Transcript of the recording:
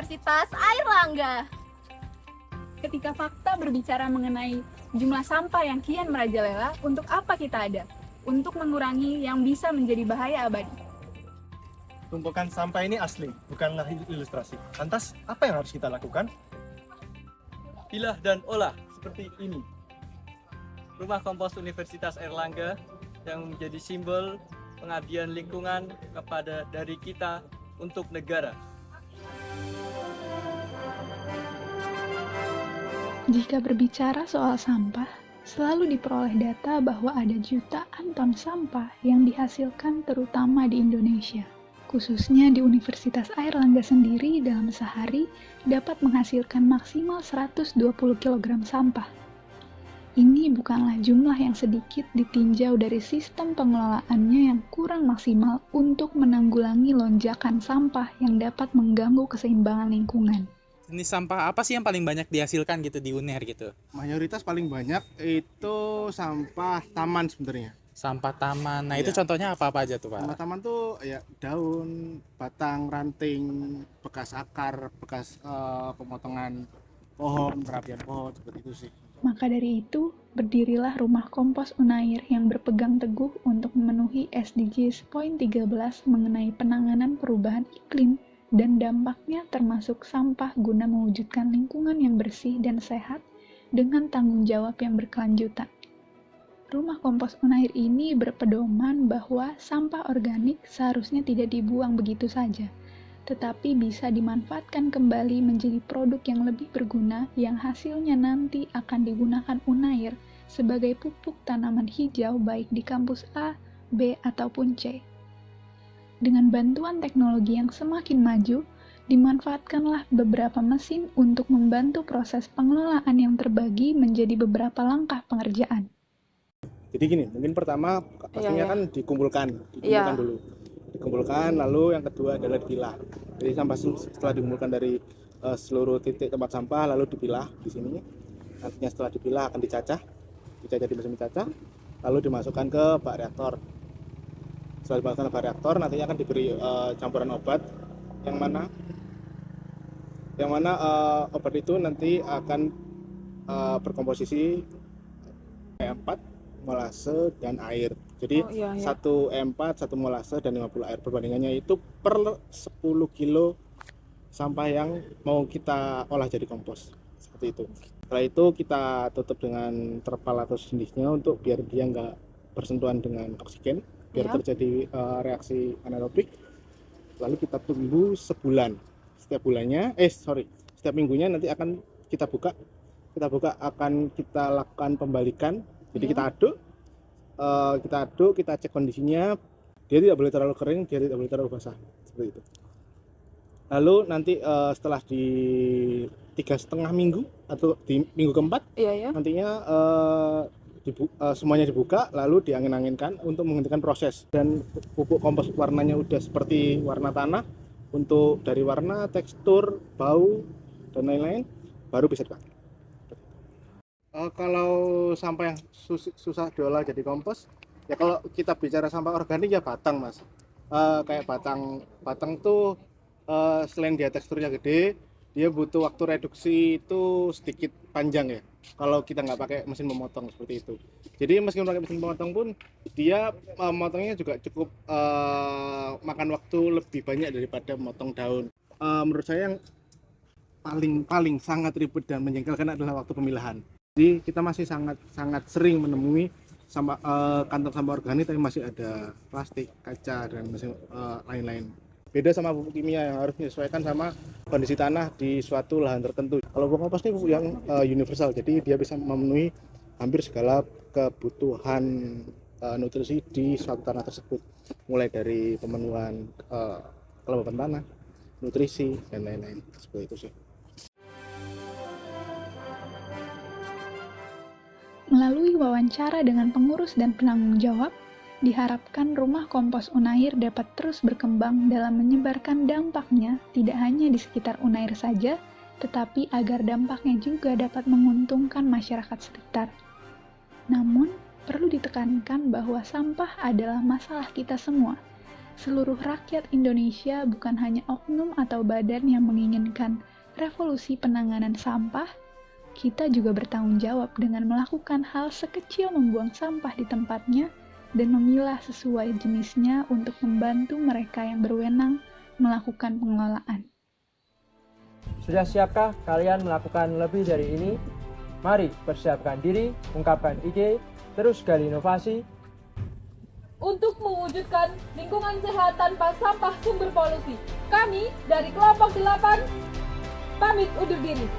Universitas Airlangga. Ketika fakta berbicara mengenai jumlah sampah yang kian merajalela, untuk apa kita ada? Untuk mengurangi yang bisa menjadi bahaya abadi. Tumpukan sampah ini asli, bukanlah ilustrasi. Lantas, apa yang harus kita lakukan? Pilah dan olah seperti ini. Rumah kompos Universitas Airlangga yang menjadi simbol pengabdian lingkungan kepada dari kita untuk negara. Jika berbicara soal sampah, selalu diperoleh data bahwa ada jutaan ton sampah yang dihasilkan terutama di Indonesia. Khususnya di Universitas Airlangga sendiri dalam sehari dapat menghasilkan maksimal 120 kg sampah. Ini bukanlah jumlah yang sedikit ditinjau dari sistem pengelolaannya yang kurang maksimal untuk menanggulangi lonjakan sampah yang dapat mengganggu keseimbangan lingkungan. Jenis sampah apa sih yang paling banyak dihasilkan gitu di UNER gitu? Mayoritas paling banyak itu sampah taman sebenarnya. Sampah taman. Nah, Iya. itu contohnya apa aja tuh, Sampah Pak? taman tuh ya daun, batang, ranting, bekas akar, bekas pemotongan pohon, perapian pohon, seperti itu sih. Maka dari itu, berdirilah Rumah Kompos Unair yang berpegang teguh untuk memenuhi SDGs Poin 13 mengenai penanganan perubahan iklim dan dampaknya termasuk sampah guna mewujudkan lingkungan yang bersih dan sehat dengan tanggung jawab yang berkelanjutan. Rumah Kompos Unair ini berpedoman bahwa sampah organik seharusnya tidak dibuang begitu saja, tetapi bisa dimanfaatkan kembali menjadi produk yang lebih berguna yang hasilnya nanti akan digunakan Unair sebagai pupuk tanaman hijau baik di kampus A, B, ataupun C. Dengan bantuan teknologi yang semakin maju, dimanfaatkanlah beberapa mesin untuk membantu proses pengelolaan yang terbagi menjadi beberapa langkah pengerjaan. Jadi gini, mungkin pertama pastinya kan dikumpulkan dulu. Dikumpulkan, lalu yang kedua adalah dipilah. Jadi sampah setelah dikumpulkan dari seluruh titik tempat sampah lalu dipilah di sini. Nantinya setelah dipilah akan dicacah di mesin cacah, lalu dimasukkan ke bak reaktor. Setelah dimasukkan ke bak reaktor, nantinya akan diberi campuran obat yang mana obat itu nanti akan berkomposisi E4, molase dan air. Jadi 1 E4, 1 molase dan 50 air. Perbandingannya itu per 10 kilo sampah yang mau kita olah jadi kompos. Seperti itu. Setelah itu kita tutup dengan terpal atau sindihnya untuk biar dia nggak bersentuhan dengan oksigen, biar terjadi reaksi anaerobik. Lalu kita tunggu sebulan. Setiap minggunya nanti akan kita buka akan kita lakukan pembalikan. Jadi kita aduk, kita cek kondisinya. Dia tidak boleh terlalu kering, dia tidak boleh terlalu basah, seperti itu. Lalu nanti setelah di 3,5 minggu atau di minggu keempat, nantinya semuanya dibuka, lalu diangin-anginkan untuk menghentikan proses. Dan pupuk kompos warnanya udah seperti warna tanah, untuk dari warna, tekstur, bau, dan lain-lain, baru bisa dipakai. Kalau sampah yang susah diolah jadi kompos, ya kalau kita bicara sampah organik ya batang, Mas. Kayak batang tuh selain dia teksturnya gede, dia butuh waktu reduksi itu sedikit panjang ya. Kalau kita nggak pakai mesin memotong seperti itu. Jadi meskipun pakai mesin memotong pun, dia memotongnya juga cukup makan waktu lebih banyak daripada memotong daun. Menurut saya yang paling sangat ribet dan menjengkelkan adalah waktu pemilahan. Jadi kita masih sangat sering menemui kantong sampah organik tapi masih ada plastik, kaca, dan lain-lain. Beda sama pupuk kimia yang harus menyesuaikan sama kondisi tanah di suatu lahan tertentu. Kalau pupuk kompos ini pupuk yang universal, jadi dia bisa memenuhi hampir segala kebutuhan nutrisi di suatu tanah tersebut, mulai dari pemenuhan kelembapan tanah, nutrisi, dan lain-lain. Seperti itu sih. Melalui wawancara dengan pengurus dan penanggung jawab, diharapkan Rumah Kompos Unair dapat terus berkembang dalam menyebarkan dampaknya tidak hanya di sekitar Unair saja, tetapi agar dampaknya juga dapat menguntungkan masyarakat sekitar. Namun, perlu ditekankan bahwa sampah adalah masalah kita semua. seluruh rakyat Indonesia bukan hanya oknum atau badan yang menginginkan revolusi penanganan sampah, kita juga bertanggung jawab dengan melakukan hal sekecil membuang sampah di tempatnya dan memilah sesuai jenisnya untuk membantu mereka yang berwenang melakukan pengelolaan. Sudah siapkah kalian melakukan lebih dari ini? Mari persiapkan diri, ungkapkan ide, terus gali inovasi, untuk mewujudkan lingkungan sehat tanpa sampah sumber polusi. Kami dari kelompok 8 pamit undur diri.